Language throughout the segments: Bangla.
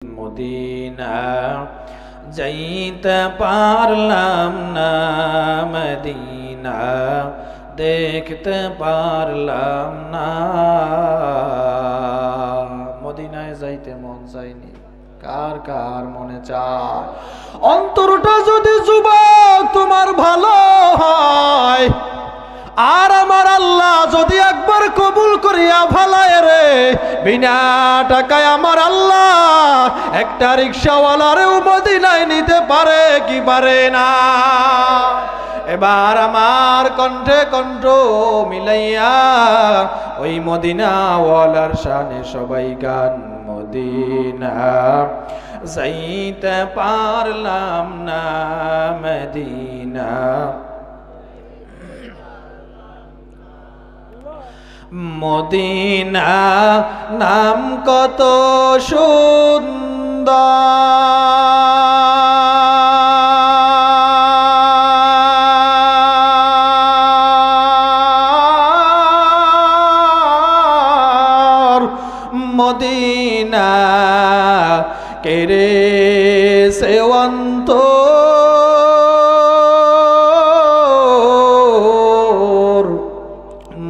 মদিনা যাইতে পারলাম না, মদিনা দেখতে পারলাম না। মদিনায় যাইতে মন চাইনি, কার কার মনে চায়? অন্তরটা যদি যুবক তোমার ভালো হয়, আর আমার আল্লাহ যদি একবার কবুল করিয়া ভালায় রে, বিনা টাকায় আমার আল্লাহ একটা রিক্সাওয়ালারেও মদিনায় নিতে পারে কি পারে না? এবার আমার কণ্ঠে কণ্ঠ মিলাইয়া ওই মদিনাওয়ালার শানে সবাই গান। মদিনা যাইতে পারলাম না, মদিনা মদিনা নাম কত সুন্দর, মদিনা কেরে সেওয়ান্ত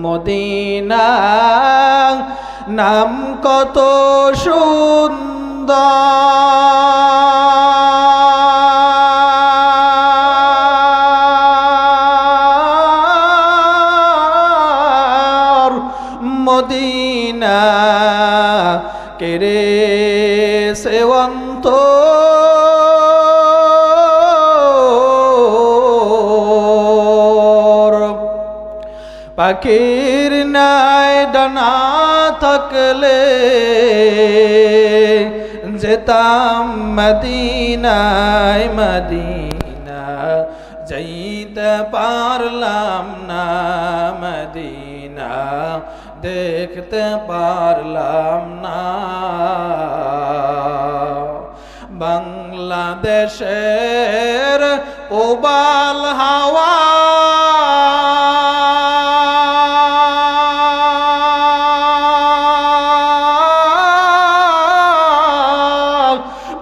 মদিনা নাম কত সুন্দর, মদিনা কেরে সেওয়ান্ত পাখির নাই ডানা থাকলে যেতাম মদিনায়, মদিনা যাইতে পারলাম না, মদিনা দেখতে পারলাম না। বাংলাদেশের ওবাল হাওয়া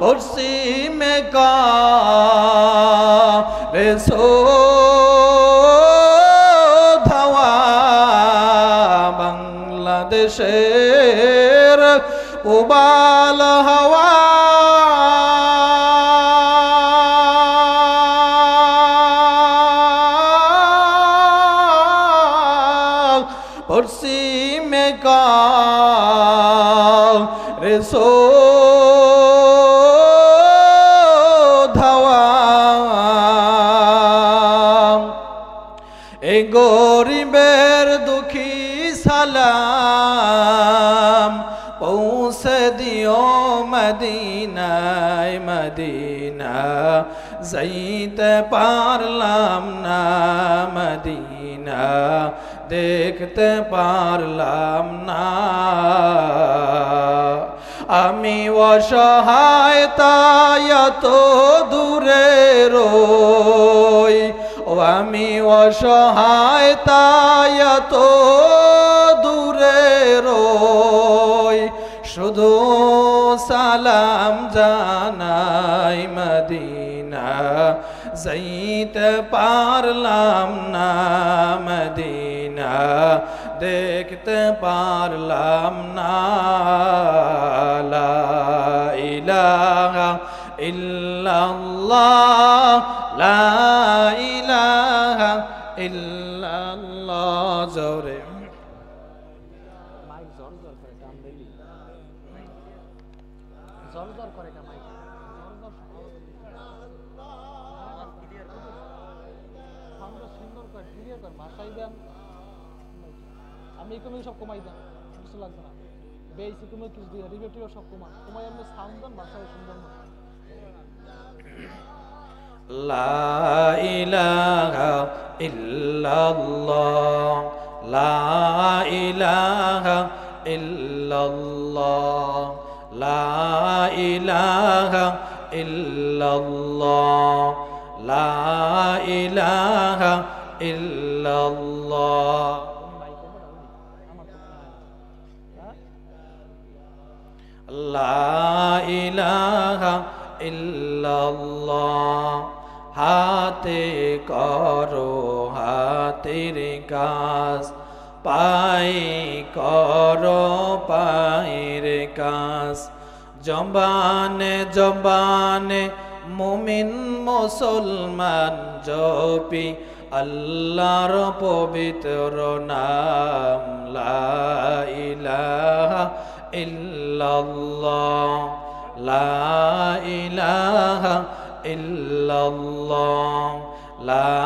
পশ্চিমে রে ধাওয়া, বাংলাদেশের উবাল হাওয়া পশ্চিমে রে এই গরিবের দুঃখী সালাম পৌঁছে দিও মদিনায়, মদিনা যাইতে পারলাম না, মদিনা দেখতে পারলাম না। আমি অসহায় তাই এত দূরে রই, ও আমি অসহায় তাই এত দূরে রই, শুধু সালাম জানাই মদিনা যাইতে পারলাম না, মদিনা দেখতে পারলাম না। লা ইলাহা ইল্লাল্লাহ, লা ইলাহা ইল্লাল্লাহ। জোরে মাইক জোর জোর করে কাম দিলি, জোর জোর করে কাম মাইক আমরা সুন্দর করে ক্লিয়ার করে ভাষাই দেন। আমি কমে সব কমাই দেন, কিছু লাগবে না। বেসি কমে কিছু দিয়ে রিলেটিভ সব কমাই আমি সাউন্ড দেন, ভাষাই সুন্দর না। লা ইলাহা ইল্লাল্লাহ, লা ইলাহা ইল্লাল্লাহ, লা ইলাহা ইল্লাল্লাহ, লা ইলাহা ইল্লাল্লাহ। লা ইলাহা ইল্লাল্লাহ। হাতে করো হাতের কাজ, পায়ে করো পায়ের কাজ। জবানে জবানে মুমিন মুসলমান জপি আল্লাহর পবিত্র নাম, লা ইলাহা ইল্লাল্লাহ, লা ইলাহা ইল্লাল্লাহ, লা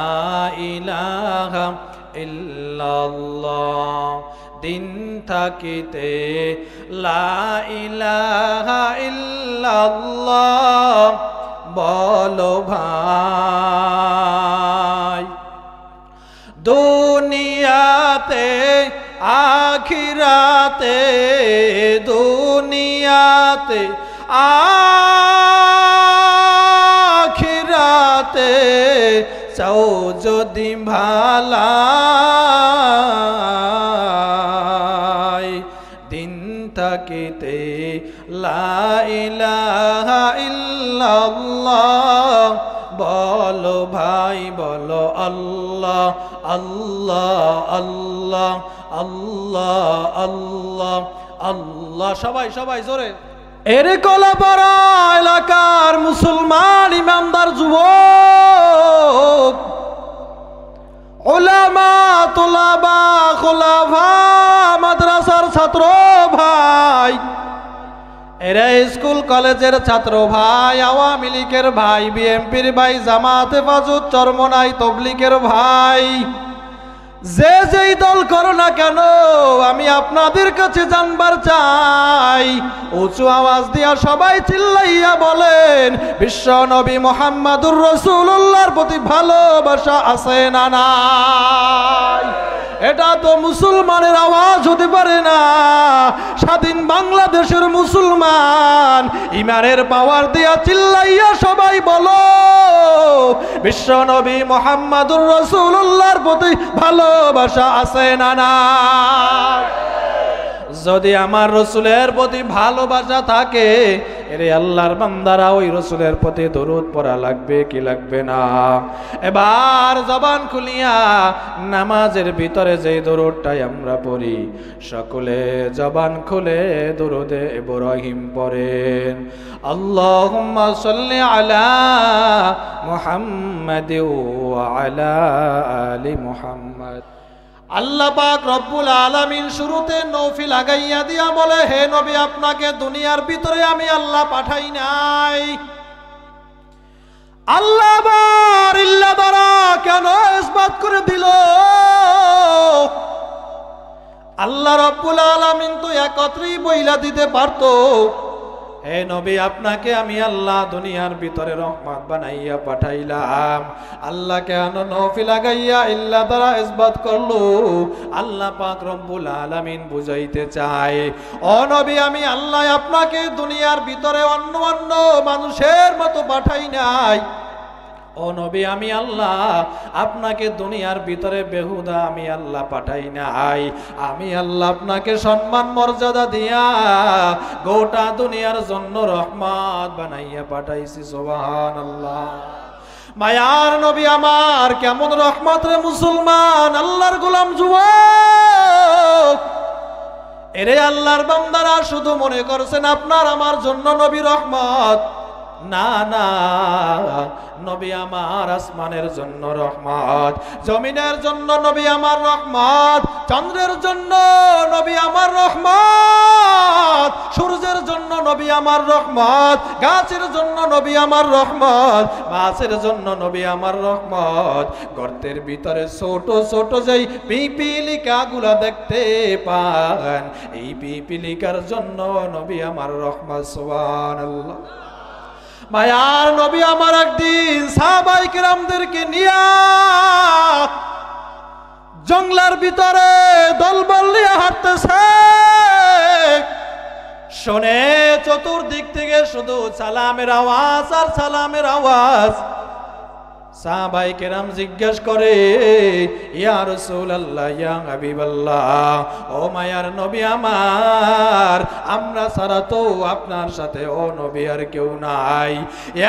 ইলাহা ইল্লাল্লাহ। দিন থাকিতে লা ইলাহা ইল্লাল্লাহ বলো ভাই। দুনিয়াতে আখিরাতে, দুনিয়াতে আখিরাতে চাও যদি ভালাই, দিন থাকিতে লা ইলাহা ইল্লাল্লাহ বলো ভাই বলো। আল্লাহ আল্লাহ আল্লাহ আল্লাহ আল্লাহ আল্লাহ। সবাই সবাই জোরে। এরে কলাপাড়া এলাকার মুসলমান ইমানদার যুবক, উলামা তুলাবা খোলাফা মাদ্রাসার ছাত্র ভাই, এরা স্কুল কলেজের ছাত্র ভাই, আওয়ামী লীগের ভাই, বিএনপির ভাই, জামাত হেফাজত চরমনাই তবলিগের ভাই, যে যেই দল করো না কেন, আমি আপনাদের কাছে জানবার চাই, উঁচু আওয়াজ দিয়া সবাই চিল্লাইয়া বলেন, বিশ্ব নবী মুহাম্মাদুর রাসূলুল্লাহর প্রতি ভালোবাসা আছে না নাই? এটা তো মুসলমানের আওয়াজ হতে পারে না। স্বাধীন বাংলাদেশের মুসলমান ইমানের পাওয়ার দিয়া চিল্লাইয়া সবাই বলো, বিশ্ব নবী মুহাম্মাদুর রাসূলুল্লাহর প্রতি ভালোবাসা আছে না নাই? যদি আমার রসুলের প্রতি ভালোবাসা থাকে, এরে আল্লাহর বান্দারা ওই রসুলের প্রতি দরুদ পড়া লাগবে কি লাগবে না? এবার জবান খুলিয়া নামাজের ভিতরে যেই দরুদটাই আমরা পড়ি, সকলে জবান খুলে দরুদে ইব্রাহিম পড়েন। আল্লাহুম্মা সাল্লি আলা মুহাম্মাদি ওয়া আলা আলি মুহাম্মাদ। আল্লাহ পাক রব্বুল আলামিন শুরুতে নৌফি লাগাইয়া দিয়া বলে, হে নবী, আপনাকে দুনিয়ার ভিতরে আমি আল্লাহ পাঠাই নাই। আল্লাহ বার ইল্লা দ্বারা কেন ইসবাত করে দিল? আল্লাহ রব্বুল আলামিন তো একত্রেই বইলা দিতে পারতো, হে নবী, আপনাকে আমি আল্লাহ দুনিয়ার ভিতরে রহমত বানাইয়া পাঠাইলাম। আল্লাহ কেন নফি লাগাইয়া ইল্লা দ্বারা ইসবাত করলো? আল্লাহ পাক রব্বুল আলামিন বুঝাইতে চায়, ও নবী, আমি আল্লাহ আপনাকে দুনিয়ার ভিতরে অন্য অন্য মানুষের মতো পাঠাই নাই। ও নবী, আমি আল্লাহ আপনাকে দুনিয়ার ভিতরে বেহুদা আমি আল্লাহ পাঠাই নাই। আমি আল্লাহ আপনাকে সম্মান মর্যাদা দিয়া গোটা দুনিয়ার জন্য রহমত বানাইয়া পাঠাইছি। সুবহানাল্লাহ। মায়ার নবী আমার কেমন রহমত রে মুসলমান, আল্লাহর গোলাম যুবক, এরে আল্লাহর বান্দারা শুধু মনে করছেন আপনার আমার জন্য নবী রহমত। না না, নবী আমার আসমানের জন্য রহমত, জমিনের জন্য নবী আমার রহমত, চন্দ্রের জন্য নবী আমার রহমত, সূর্যের জন্য নবী আমার রহমত, গাছের জন্য নবী আমার রহমত, মাছের জন্য নবী আমার রহমত, গর্তের ভিতরে ছোট ছোট যেই পিপিলিকাগুলা দেখতে পান, এই পিপিলিকার জন্য নবী আমার রহমত। সুবহানাল্লাহ। মায়ার নবী আমার একদিন সাহাবায়ে কেরামদেরকে নিয়া জঙ্গলার ভিতরে দলবল নিয়ে হাঁটতেছে, শুনে চতুর্দিক থেকে শুধু সালামের আওয়াজ আর সালামের আওয়াজ। সাহাবায়ে কেরাম জিজ্ঞেস করে, ইয়া রাসূলুল্লাহ, ইয়া হাবিবাল্লাহ, ও মায়ার নবী আমার, আমরা ছাড়া তো আপনার সাথে ও নবী আর কেউ নাই,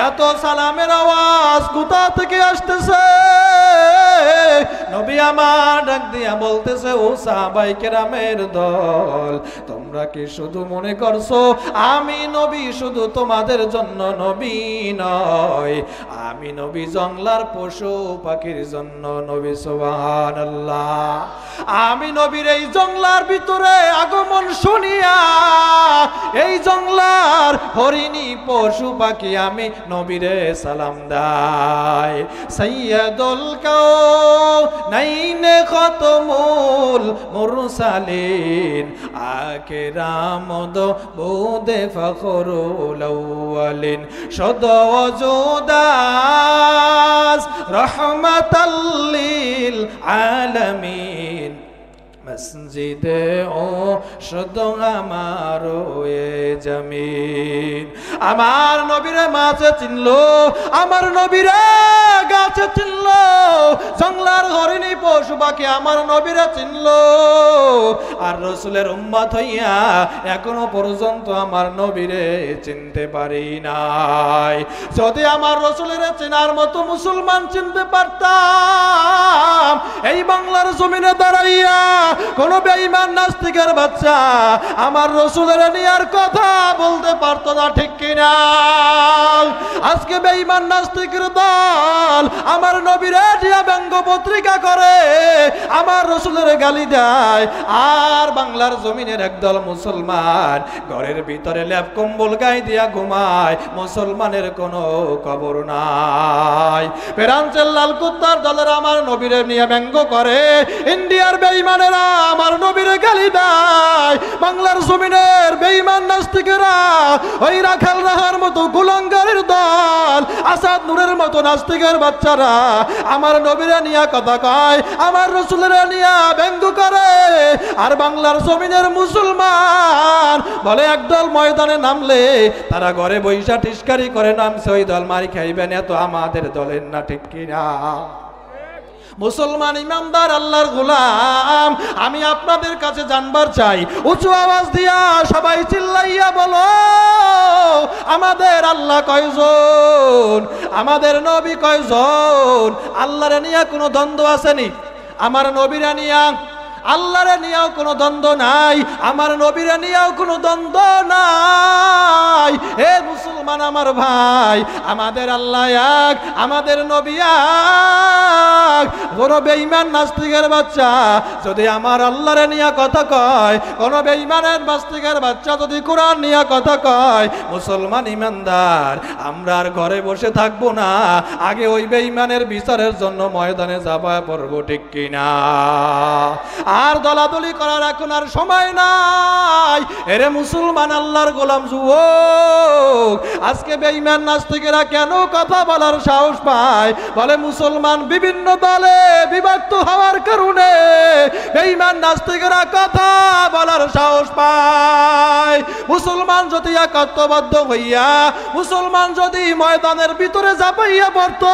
এত সালামের আওয়াজ কোথা থেকে আসতেছে? নবী আমার ডাক দিয়া বলতেছে, ও সাহাবায়ে কেরামের দল, তোমরা কি শুধু মনে করছো আমি নবী শুধু তোমাদের জন্য নবী নয়, আমি নবী জংলার পশু পাখির জন্য নবী। সুবহানাল্লাহ। আমি নবীর এই জংলার ভিতরে আগমন শুনিয়া এই জংলার হরিণী পশু পাখি আমি নবীরে সালাম দেয়। সাইয়্যিদুল কাওনাইন খাতামুল মুরসালিন আকিরামদ বুদে ফখরুল আউয়ালিন শদ ওজুদাস রহমাতাল লিল আলামিন মসজিদে ও শুদ্ধ আমার জমিন। আমার নবীরে মাঝে চিনলো, আমার নবীরে গাছে চিনলো, জংলার হরিণী পশু পাখি আমার নবীরে চিনলো। আর রসুলের উম্মত হইয়া এখনো পর্যন্ত আমার নবীরে চিনতে পারি নাই। যদি আমার রসুলের চেনার মতো মুসলমান চিনতে পারতাম, এই বাংলার জমিনে দাঁড়াইয়া কোন বেঈমান নাস্তিকের বাচ্চা আমার রসুলের নিয়ার কথা বলতে পারতো না, ঠিক কিনা? আজকে বেঈমান নাস্তিকের দল আমার নবীরে দিয়া ব্যঙ্গ পত্রিকা করে, আমার রসুলের গালি দেয়, আর বাংলার জমিনের একদল মুসলমান ঘরের ভিতরে ল্যাপ কম্বল গায়ে দিয়া ঘুমায়, মুসলমানের কোনো খবর নাই। ফ্রান্সের লাল কুত্তার দলের আমার নবীরে নিয়ে ব্যঙ্গ করে, ইন্ডিয়ার বেঈমানেরা আমার নবীরে গালি দেয়, বাংলার জমিনের বেঈমান নাস্তিকেরা ওই রাখাল রাহার মতো কুলাঙ্গারের দল, আসাদ নূরের মতো নাস্তিকের বাচ্চারা আমার নবীরে নিয়ে কথা কয়, আমার রসুলের নিয়ে ব্যঙ্গ করে। আর বাংলার জমিনের মুসলমান বলে একদল ময়দানে নামলে তারা ঘরে বৈশা টিস্কারি করে, নামছে ওই দল মারি খাইবেন, এত আমাদের দলের না, ঠিক কিনা? মুসলমান ইমানদার আল্লাহর গোলাম, আমি আপনাদের কাছে জানবার চাই, উঁচু আওয়াজ দিয়া সবাই চিল্লাইয়া বলো, আমাদের আল্লাহ কয়জন? আমাদের নবী কয়জন? আল্লাহরে নিয়ে কোনো দ্বন্দ্ব আসেনি? আমার নবীরা নিয়া আল্লাহরে নিয়েও কোনো দ্বন্দ্ব নাই, আমার নবীরে নিয়েও কোনো দ্বন্দ্ব নাই। হে মুসলমান আমার ভাই, আমাদের আল্লাহ এক, আমাদের নবী এক। কোন বেঈমান নাস্তিকের বাচ্চা যদি আমার আল্লাহরে নিয়ে কথা কয়, কোন বেঈমানের নাস্তিকের বাচ্চা যদি কোরআন নিয়ে কথা কয়, মুসলমান ইমানদার আমরা আর ঘরে বসে থাকবো না, আগে ওই বেঈমানের বিচারের জন্য ময়দানে যাবা পড়বো, ঠিক কিনা? আর দলাদলি করার এখন আর সময় নাই। এরে মুসলমান আল্লাহর গোলাম যুবক, আজকে বেঈমান নাস্তিকেরা কেন কথা বলার সাহস পায়? বলে মুসলমান বিভিন্ন দলে বিভক্ত হওয়ার কারণে বেঈমান নাস্তিকেরা কথা বলার সাহস পায়। মুসলমান যদি একত্রবদ্ধ হইয়া, মুসলমান যদি ময়দানের ভিতরে ঝাঁপাইয়া পড়ত,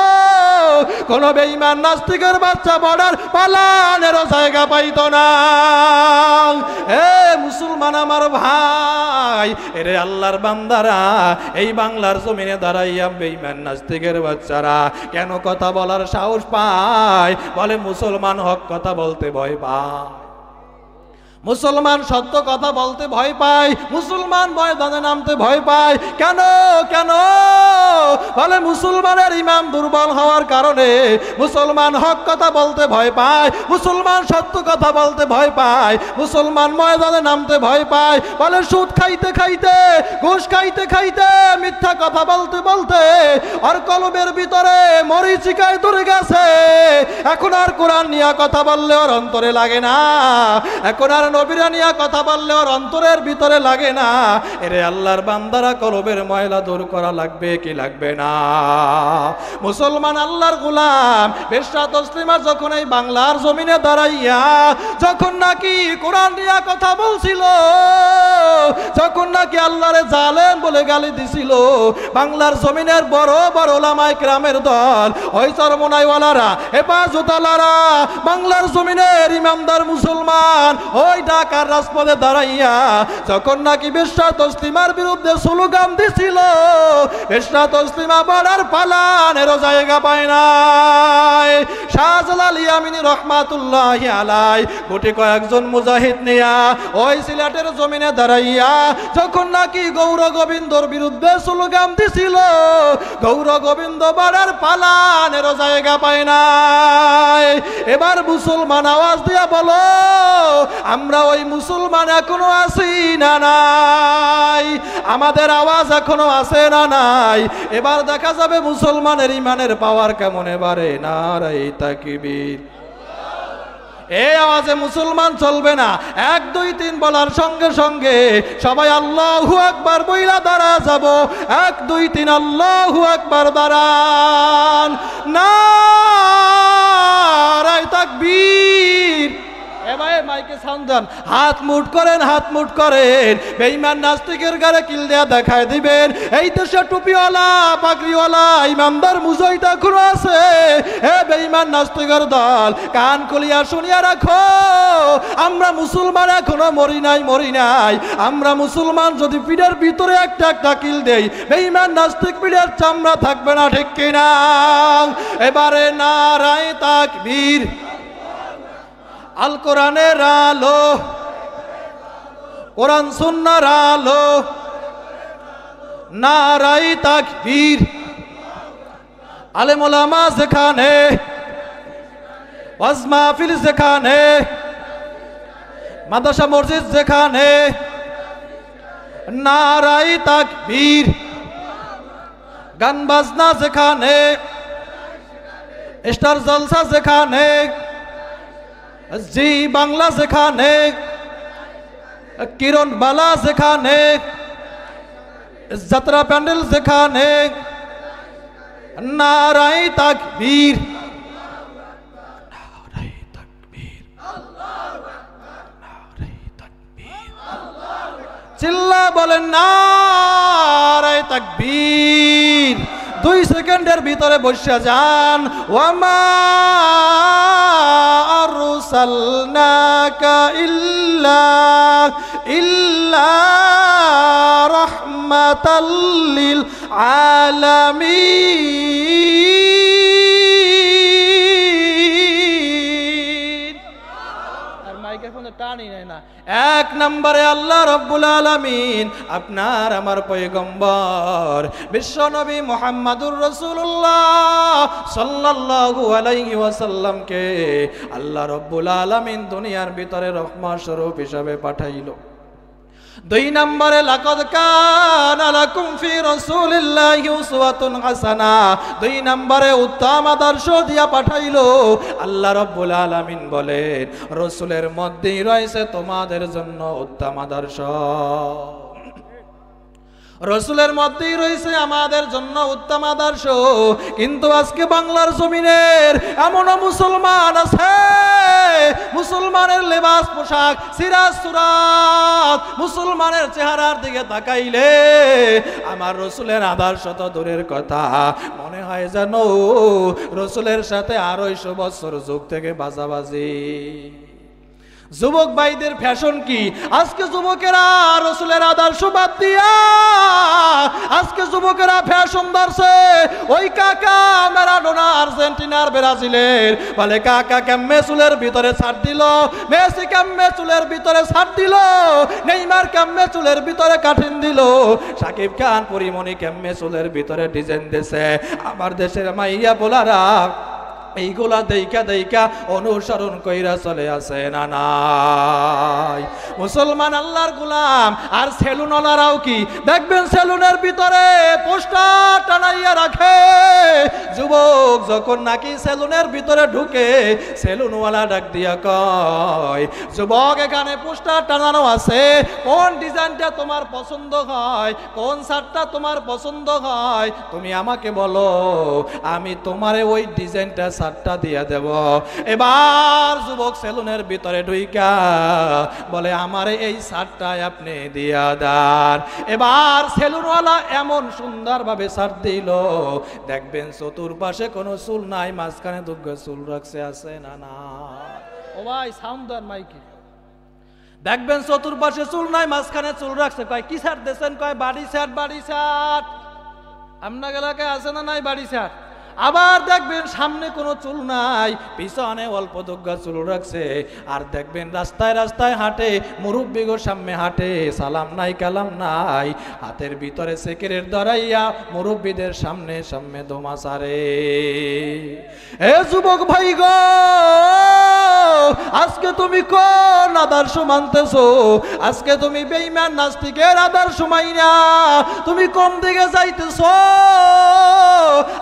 কোন বেঈমান নাস্তিকের বাচ্চা বর্ডার পালানেরও জায়গা পাইত না। এ মুসলমান আমার ভাই, এরে আল্লাহর বান্দারা, এই বাংলার জমিনে দাঁড়াইয়া বেঈমান নাস্তিকের বাচ্চারা কেন কথা বলার সাহস পায়? বলে মুসলমান হক কথা বলতে ভয় পায়, মুসলমান সত্য কথা বলতে ভয় পায়, মুসলমান ময়দানে নামতে ভয় পায়। কেন কেন? বলে মুসলমানের ইমান দুর্বল হওয়ার কারণে মুসলমান হক কথা বলতে ভয় পায়, মুসলমান সত্য কথা বলতে ভয় পায়, মুসলমান ময়দানে নামতে ভয় পায়। বলে সুদ খাইতে খাইতে, ঘুষ খাইতে খাইতে, মিথ্যা কথা বলতে বলতে আর কলবের ভিতরে মরিচিকায় ধরে গেছে। এখন আর কোরআন নিয়ে কথা বললে ওর অন্তরে লাগে না, এখন আর নবীরা নিয়ে কথা বললে ওর অন্তরের ভিতরে লাগে না। এরে আল্লাহর বান্দারা, কলবের ময়লা দূর করা লাগবে কি লাগবে না? না। মুসলমান আল্লাহর গোলাম বেশ্যা তসলিমা যখন এই বাংলার জমিনে দাঁড়াইয়া যখন নাকি কোরআন নিয়ে কথা বলছিল, যখন নাকি আল্লাহরে জালেম বলে গালি দিছিল, বাংলার জমিনের বড় বড় ওলামায়ে কেরামের দল, ওই চরমনাইওয়ালারা, হেফাজতালারা, বাংলার জমিনের ইমামদার মুসলমান ওই ঢাকার রাজপথে দাঁড়াইয়া যখন নাকি বেশ্যা তসলিমার বিরুদ্ধে স্লোগান দিছিল, বেশ্যা তসলিমা বলার পালানেরও জায়গা পায় নাই। শাহজালাল ইয়ামিনী রহমাতুল্লাহি আলাই গুটি কয়েকজন মুজাহিদ নিয়া ওই সিলেটের জমিনে দাঁড়াইয়া যখন নাকি গৌর গোবিন্দর বিরুদ্ধে স্লোগান দিছিল, গৌর গোবিন্দ বলার পালানেরও জায়গা পায় নাই। এবার মুসলমান আওয়াজ দিয়া বলো, আমরা ওই মুসলমান এখনো আছি না নাই? আমাদের আওয়াজ এখনো আছে না নাই? এবার দেখা যাবে মুসলমানের ইমানের পাওয়ার কেমন এবারে। নারায়ে তাকবীর। এই আওয়াজে মুসলমান চলবে না। 1 2 3 বলার সঙ্গে সঙ্গে সবাই আল্লাহু আকবার বইলা দাঁড়া যাব। 1 2 3 আল্লাহু আকবার দাঁড়ান। নারায়ে তাকবীর। এবারে মাইকে সাউন্ড দেন, হাত মুঠ করেন, হাত মুঠ করেন। বেঈমান নাস্তিকের গায়ে কিল দেয়া দেখায় দিবেন এই দেশে টুপিওয়ালা পাগড়িওয়ালা ইমানদার মুজাহিদ এখনো আছে। হে বেঈমান নাস্তিকের দল, কান খুলিয়া শুনিয়া রাখো, আমরা মুসলমান এখনো মরি নাই, মরি নাই। আমরা মুসলমান যদি পিঠের ভিতরে একটা একটা কিল দেই, বেঈমান নাস্তিক পিঠের চামড়া থাকবে না, ঠিক কিনা? এবারে নারায়ে তাকবীর। আল কোরআনের আলো, কোরআন সুন্নাহর আলো, নারায়ে তাকবীর। আলেম ওলামা যেখানে, ওয়াজ মাহফিল যেখানে, মাদ্রাসা মসজিদ যেখানে, নারায়ে তাকবীর। গান বাজনা যেখানে, স্টার জলসা যেখানে, জি বাংলা যেখানে, কিরণ বালা যেখানে, যাত্রা প্যান্ডেল যেখানে, নারায়ে তাকবীর। নারায়ে তাকবীর, নারায়ে তাকবীর। চিল্লা বলেন নারায়ে তাকবীর। 2 সেকেন্ডের ভিতরে বসে যান। ওয়ামা আরসালনাকা ইল্লা রাহমাতাল লিল আলামিন। আর মাইক্রোফোনে টানি নাই না। 1 নম্বরে আল্লাহ রাব্বুল আলামিন আপনার আমার পয়গম্বর বিশ্বনবী মুহাম্মদুর রাসূলুল্লাহ সাল্লাল্লাহু আলাইহি ওয়াসাল্লামকে আল্লাহ রাব্বুল আলামিন দুনিয়ার ভিতরে রহমত স্বরূপ হিসাবে পাঠাইলো। 2 নম্বরে লাকাদ কানা লাকুম ফি রাসূলিল্লাহি উসওয়াতুন হাসানা। 2 নম্বরে উত্তম আদর্শ দিয়া পাঠাইলো। আল্লাহ রাব্বুল আলামিন বলেন রাসূলের মধ্যেই রয়েছে তোমাদের জন্য উত্তম আদর্শ। রসুলের মধ্যেই রয়েছে আমাদের জন্য উত্তম আদর্শ। কিন্তু আজকে বাংলার জমিনের এমনও মুসলমান আছে, মুসলমানের লেবাস পোশাক সিরাজ সুরাত, মুসলমানের চেহারার দিকে তাকাইলে আমার রসুলের আদর্শ তো দূরের কথা, মনে হয় যেন রসুলের সাথে 250 বছর যুগ থেকে বাজাবাজি। যুবক ভাইদের ফ্যাশন কি? আজকে যুবকেরা রসুলের আদর্শ বাদ দিয়া আজকে যুবকেরা ফ্যাশন ধরছে ওই কাকা ম্যারাডোনা আর্জেন্টিনার ব্রাজিলের বলে কাকা কেমনে চুলের ভিতরে ছাড় দিল, মেসি কেমনে চুলের ভিতরে ছাড় দিল, নেইমার কেমনে চুলের ভিতরে কাঠিন দিল, সাকিব খান পরিমণি কেমনে চুলের ভিতরে ডিজাইন দিছে। আমার দেশের মাইয়া বোলারা এইগুলা দেইকা দেইকা অনুসরণ কইরা চলে আসে না নাই? মুসলমান আল্লাহর গোলাম। আর সেলুনওয়ালারাও কি দেখবেন সেলুনের ভিতরে পোস্টার টানাইয়া রাখে, যুবক যুবক যখন নাকি সেলুনের ভিতরে ঢুকে, সেলুনওয়ালা ডাক দিয়া কয়, যুবক এখানে পোস্টার টানানো আছে, কোন ডিজাইনটা তোমার পছন্দ হয়, কোন শার্টটা তোমার পছন্দ হয়, তুমি আমাকে বলো, আমি তোমারে ওই ডিজাইনটা শার্টটা দিয়ে দেব। এবার যুবক সেলুনের ভিতরে ঢুইকা বলে, আমারে এই শার্টটাই আপনি দিয়া দেন। এবার সেলুনওয়ালা এমন সুন্দরভাবে শার্ট দিল, দেখবেন চতুর্পাশে কোনো চুল নাই, মাঝখানে দুগ্গা চুল রাখছে, আছে না? না। ও ভাই সাউন্ড দেন মাইকে। দেখবেন চতুর্পাশে চুল নাই, মাঝখানে চুল রাখছে। কয় কি শার্ট দিয়েছেন? কয় বাড়ি শার্ট। বাড়ি শার্ট আপনার এলাকায় আছে না নাই বাড়ি শার্ট? আবার দেখবেন সামনে কোনো চুল নাই, পিছনে অল্প দুগ্গা চুল রাখছে। আর দেখবেন রাস্তায় রাস্তায় হাঁটে, মুরব্বিগোর সামনে হাঁটে, সালাম নাই কালাম নাই, হাতের ভিতরে সেকেরের ধরাইয়া মুরব্বীদের সামনে সামনে দোমা সারে। এ যুবক ভাই গো, আজকে তুমি কোন আদর্শ মানতেছো? আজকে তুমি বেঈমান নাস্তিকের আদর্শ মাইনা তুমি কোন দিকে যাইতেছো?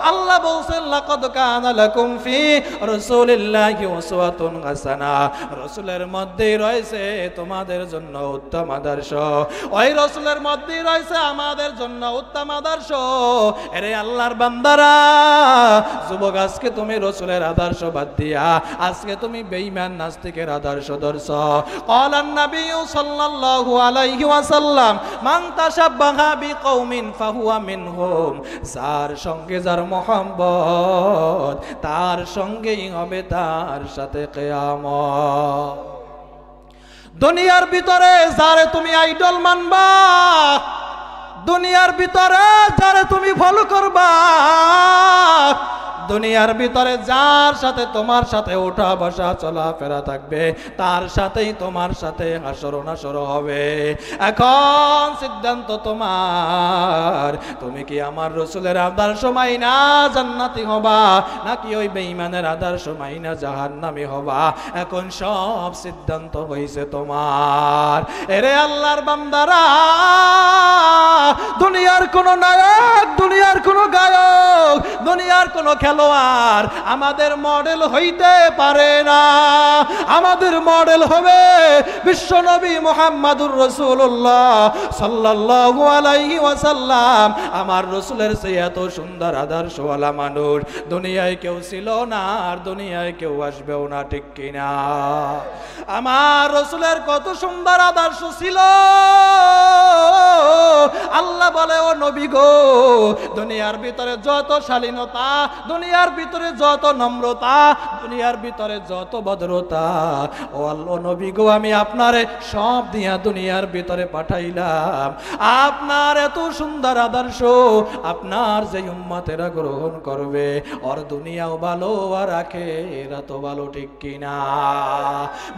আল্লাহ বলছেন, লাকাদ কানা লাকুম ফি রাসূলিল্লাহি উসওয়াতুন হাসানাহ, রাসূলের মধ্যে রয়েছে তোমাদের জন্য উত্তম আদর্শ। ওই রাসূলের মধ্যে রয়েছে আমাদের জন্য উত্তম আদর্শ। আরে আল্লাহর বান্দারা, যুবক আজকে তুমি রাসূলের আদর্শ বাদ দিয়া আজকে তুমি বেঈমান নাস্তিকের আদর্শ ধরছো। ক্বালান নবী সাল্লাল্লাহু আলাইহি ওয়াসাল্লাম, মান তাশাব্বাহা বিকৌমিন ফাহুয়া মিনহুম, যার সঙ্গে যার মোহাম্মত তার সঙ্গেই হবে তার সাথে কিয়ামত। দুনিয়ার ভিতরে যারে তুমি আইডল মানবা, দুনিয়ার ভিতরে যারে তুমি ফলো করবা, দুনিয়ার ভিতরে যার সাথে তোমার সাথে ওঠা বসা চলাফেরা থাকবে, তার সাথেই তোমার সাথে হাসর নাসর হবে। এখন সিদ্ধান্ত তোমার, তুমি কি আমার রাসূলের আদর্শ মাইনা জান্নাতি হবা, নাকি ওই বেঈমানের আদর্শ মাইনা জাহান্নামী হবা? এখন সব সিদ্ধান্ত হইছে তোমার। এরে আল্লাহর বান্দারা, দুনিয়ার কোন নায়ক, দুনিয়ার কোন গায়ক, দুনিয়ার কোন খেলোয়াড় আমাদের মডেল হইতে পারে না। আমাদের মডেল হবে বিশ্বনবী মুহাম্মাদুর রাসূলুল্লাহ সাল্লাল্লাহু আলাইহি ওয়াসাল্লাম। আমার রাসূলের চেয়ে এত সুন্দর আদর্শওয়ালা মানুষ দুনিয়ায় কেউ ছিল না, আর দুনিয়ায় কেউ আসবেও না, ঠিক কিনা? আমার রাসূলের কত সুন্দর আদর্শ ছিল। আল্লাহ বলে, ও নবী গো, দুনিয়ার ভিতরে যত শালীনতা, দুনিয়ার ভিতরে যত নম্রতা, দুনিয়ার ভিতরে যত ভদ্রতা, ও আল্লাহ নবী গো, আমি আপনারে সব দিয়া দুনিয়ার ভিতরে পাঠাইলাম। আপনার এত সুন্দর আদর্শ আপনার যে উম্মতেরা গ্রহণ করবে, ওর দুনিয়াও ভালো আর আখিরাতও ভালো, ঠিক কিনা?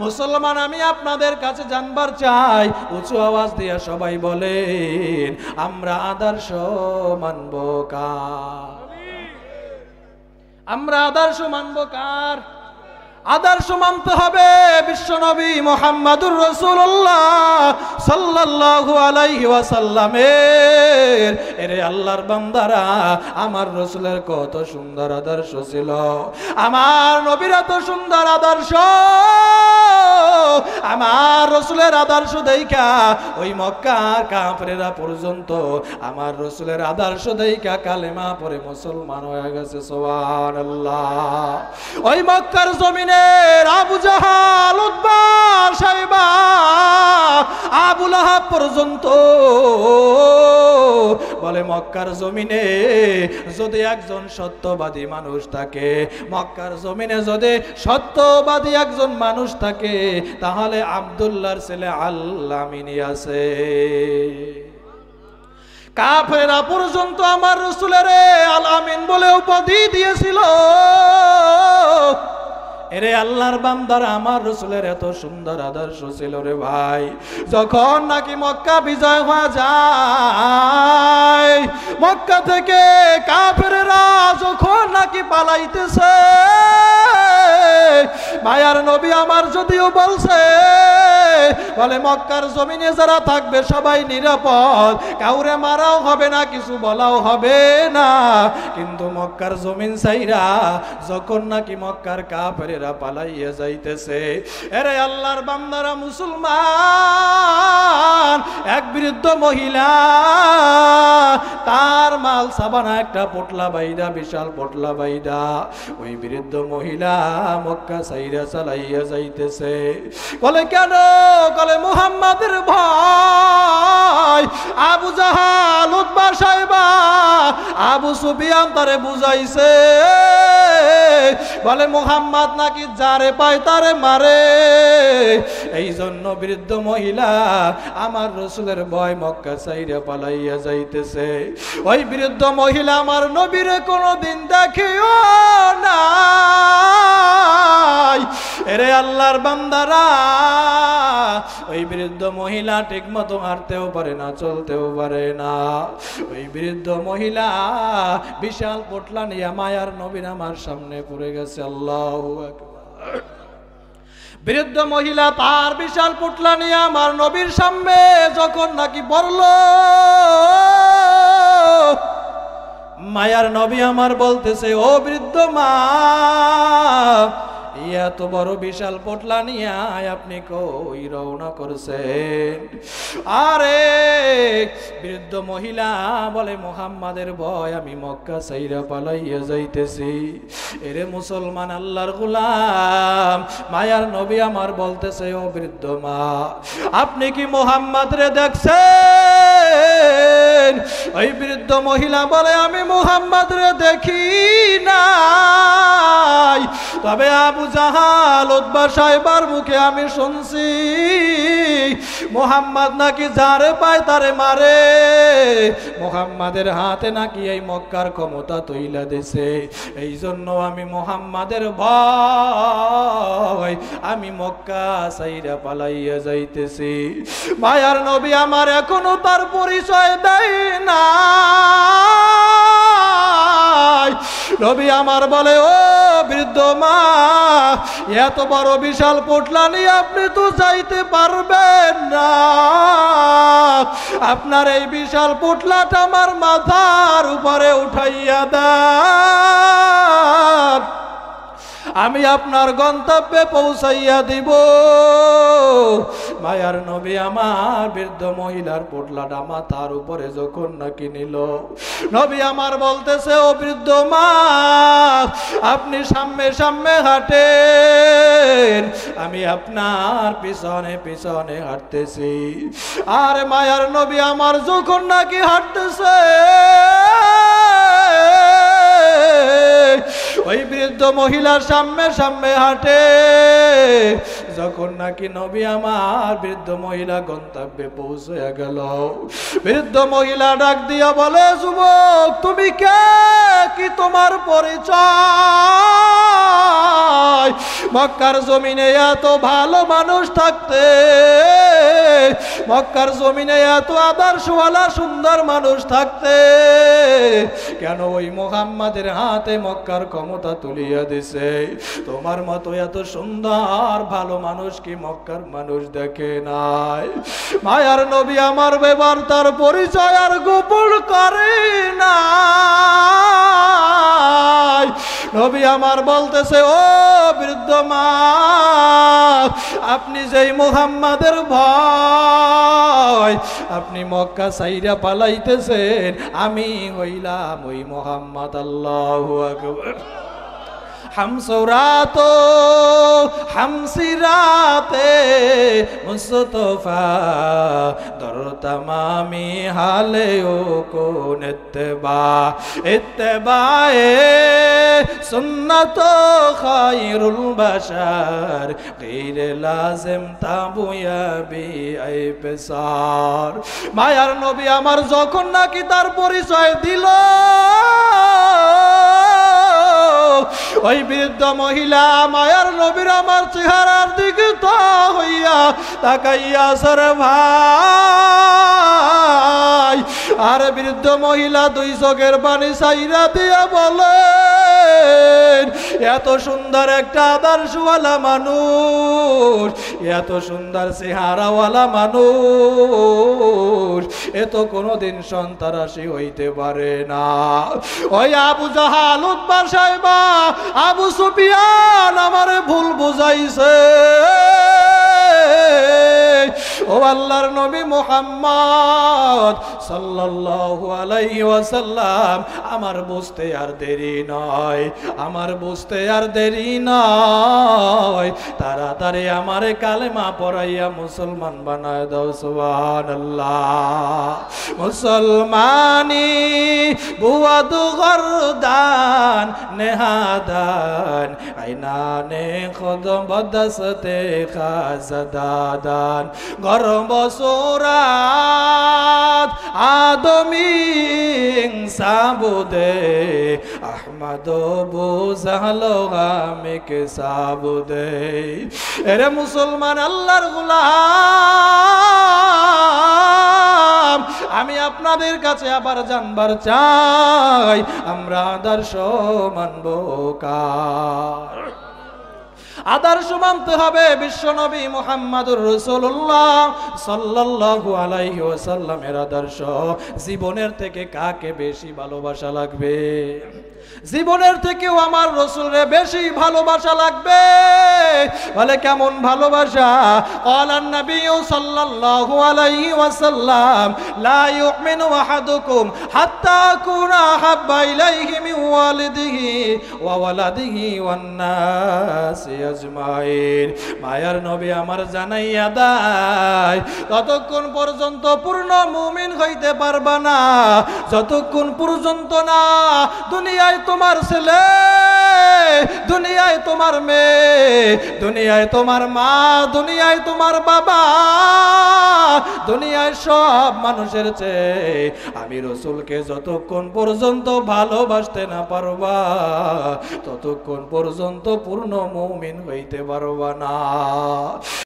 মুসলমান, আমি আপনাদের কাছে জানবার চাই, উঁচু আওয়াজ দিয়া সবাই বলেন, আমরা আদর্শ মানব কার? আমরা আদর্শ মানব কার? আদর্শ মানতে হবে বিশ্বনবী মুহাম্মাদুর রাসূলুল্লাহ সাল্লাল্লাহু আলাইহি ওয়াসাল্লামের। এরে আল্লাহর বান্দারা, আমার রাসূলের কত সুন্দর আদর্শ ছিল, আমার নবীর এত সুন্দর আদর্শ। আমার রাসূলের আদর্শ দেইখা ওই মক্কার কাফেররা পর্যন্ত আমার রাসূলের আদর্শ দেইখা কালেমা পড়ে মুসলমান হয়ে গেছে, সুবহানাল্লাহ। ওই মক্কার জমিনে আবু জাহাল, উতবা, শাইবা, আবু লাহাব পর্যন্ত বলে, মক্কার জমিনে যদি একজন সত্যবাদী মানুষ থাকে, মক্কার জমিনে যদি সত্যবাদী একজন মানুষ থাকে, তাহলে আব্দুল্লাহর ছেলে আল-আমিনী আছে। কাফেররা পর্যন্ত আমার রাসূলের আল-আমিন বলে উপাধি দিয়েছিল। এরে আল্লাহর বান্দারা, আমার রাসূলের এত সুন্দর আদর্শ ছিল রে ভাই। যখন নাকি মক্কা বিজয় হয়ে যায়, মক্কা থেকে কাফেররা যখন নাকি পালাইতেছে, মায়ার নবী আমার যদিও বলছে বলে মক্কার জমিনে যারা থাকবে সবাই নিরাপদ, কাউরে মারাও হবে না, কিছু বলাও হবে না। কিন্তু মক্কার জমিন ছাইরা যখন নাকি মক্কার কাফেরেরা পালাইয়া যাইতেছে, এরে আল্লাহর বান্দারা মুসলমান, এক বৃদ্ধ মহিলা তার মাল সাবানা একটা পোটলা বাইদা, বিশাল পোটলা বাইদা, ওই বৃদ্ধ মহিলা মক্কা ছাইরা চালাইয়া যাইতেছে। বলে কেন? বলে মুহাম্মাদের ভয়। আবু জাহাল, উতবা, সাইবা, আবু সুফিয়ান তারে বুঝাইছে, বলে মুহাম্মদ নাকি যারে পায় তারে মারে। এই জন্য বৃদ্ধ মহিলা আমার রসুলের ভয় মক্কা ছাইরা পালাইয়া যাইতেছে। ওই বৃদ্ধ মহিলা আমার নবীরে কোনোদিন দেখিও নাই। এরে আল্লাহর বান্দারা, ওই বৃদ্ধ মহিলা ঠিক মতো হাঁটতেও পারে না, চলতেও পারে না। ওই বৃদ্ধ মহিলা বিশাল পোটলা নিয়ে মায়ার নবীর আমার সামনে পড়ে গেছে। আল্লাহু আকবার। বৃদ্ধ মহিলা তার বিশাল পোটলা নিয়ে আমার নবীর সামনে যখন নাকি পড়ল, মায়ার নবী আমার বলতেছে, ও বৃদ্ধ মা, এত বড় বিশাল পোটলা নিয়ে আপনি কই রওনা করছেন? আরে বৃদ্ধ মহিলা বলে মুহাম্মাদের ভয় আমি মক্কা ছাইরা পালাইয়া যাইতেছি। এরে মুসলমান আল্লাহর গোলাম, মায়ার নবী আমার বলতেছে, ও বৃদ্ধ মা, আপনি কি মুহাম্মদ রে দেখছেন? ওই বৃদ্ধ মহিলা বলে, আমি মুহাম্মদ রে দেখি নাই, তবে আবু জাহাল, উতবা, সাইবার মুখে আমি শুনছি মুহাম্মদ নাকি যারে পায় তারে মারে। মুহাম্মাদের হাতে নাকি এই মক্কার ক্ষমতা তৈলা দিছে। এই জন্য আমি মুহাম্মাদের ভয় আমি মক্কা ছাইরা পালাইয়া যাইতেছি। মায়ার নবী আমার এখনো তার পরিচয় দেয় না। নবী আমার বলে, ও বৃদ্ধ মা, এত বড় বিশাল পোটলা নিয়ে আপনি তো যাইতে পারবেন না। আপনার এই বিশাল পোটলাটা আমার মাথার উপরে উঠাইয়া দেন, আমি আপনার গন্তব্যে পৌঁছাইয়া দিব। মায়ার নবী আমার বৃদ্ধ মহিলার পোটলাটা মাথার উপরে যখন নাকি নিল, নবী আমার বলতেছে, ও বৃদ্ধ মা, আপনি সামনে সামনে হাঁটেন, আমি আপনার পিছনে পিছনে হাঁটতেছি। আর মায়ার নবী আমার যখন নাকি হাঁটতেছে, ওই বৃদ্ধ মহিলার সামনে সামনে হাঁটে। যখন নাকি নবী আমার বৃদ্ধ মহিলা গন্তব্যে পৌঁছে গেল, বৃদ্ধ মহিলা ডাক দিয়া বলে, যুবক তুমি কে? কি তোমার পরিচয়? মক্কার জমিনে এত ভালো মানুষ থাকতে, মক্কার জমিনে এত আদর্শওয়ালা সুন্দর মানুষ থাকতে, কেন ওই মুহাম্মাদের হাতে মক্কার ক্ষমতা তুলিয়া দিছে? তোমার মতো এত সুন্দর ভালো মানুষ কি মক্কার মানুষ দেখে নাই? মায়ার নবী আমার বেবার তার পরিচয় আর গোপন করে না। নবী আমার বলতেছে, ও বৃদ্ধ মা, আপনি যেই মুহাম্মাদের ভয় আপনি মক্কা ছাইরা পালাইতেছেন, আমি হইলাম ওই মুহাম্মদ। আল্লাহু আকবার। हमसुरातो हमसिराते मुस्तफा दर तमामी हाले ओ को इत्तबा इत्तबाए सुन्नतो खायरुल बशर गैर लाजिम ताबुया बी आई पेसार। मायार नबी आमार যখন নাকি তার পরিচয় দিল, ওই বৃদ্ধ মহিলা মায়ার নবীর আমার চেহারার দিকে হইয়া তাকাইয়া সরে ভাই। আর বৃদ্ধ মহিলা দুই চোখের পানি ছাইরা দিয়া বলে, এত সুন্দর একটা আদর্শওয়ালা মানুষ, এত সুন্দর চেহারাওয়ালা মানুষ, এ তো কোনোদিন সন্ত্রাসী হইতে পারে না। ওই আবু জাহাল, উতবা, সাইবা, আবু সুফিয়ান আমারে ভুল বুঝাইছে। ও আল্লাহর নবী মুহাম্মদ সাল্লাল্লাহু আলাইহি ওয়াসাল্লাম, আমার বুঝতে আর দেরি নয়, আমার বুঝতে আর দেরি নয়, তাড়াতাড়ি আমারে কালেমা পড়াইয়া মুসলমান বানায় দাও। সুবহানাল্লাহ। মুসলমানি বুয়াদ গরদান নেহাদান আইনানে খুদ বদসতে খাজদাদান গরম সুরাত আদমিং সাবুদে আহমদ বুঝালো গামিকে সাবুদে। এরে মুসলমান আল্লাহর গোলাম, আমি আপনাদের কাছে আবার জানবার চাই, আমরা আদর্শ মানব কার? আদর্শ মানতে হবে বিশ্বনবী মুহাম্মদুর রাসূলুল্লাহ সাল্লাল্লাহু আলাইহি ওয়াসাল্লামের আদর্শ। জীবনের থেকে কাকে বেশি ভালোবাসা লাগবে? জীবনের থেকেও আমার রাসূলরে বেশি ভালোবাসা লাগবে। বলে কেমন ভালোবাসা? ক্বালান নবী সাল্লাল্লাহু আলাইহি ওয়াসাল্লাম, লা ইউমিনু আহাদুকুম হাত্তা আকুনা হাব্বা ইলাইহি মিন ওয়ালিদিহি ওয়া ওয়ালাদিহি ওয়ান নাসি আজমাইন। মায়ার নবী আমার জানাইয়া দেয়, ততক্ষণ পর্যন্ত পূর্ণ মুমিন হইতে পারবা না যতক্ষণ পর্যন্ত না দুনিয়ায় তোমার ছেলে, দুনিয়ায় তোমার মেয়ে, দুনিয়ায় তোমার মা, দুনিয়ায় তোমার বাবা, দুনিয়ায় সব মানুষের চেয়ে আমি রাসূলকে যতক্ষণ পর্যন্ত ভালোবাসতে না পারবা ততক্ষণ পর্যন্ত পূর্ণ মুমিন হইতে পারবা না।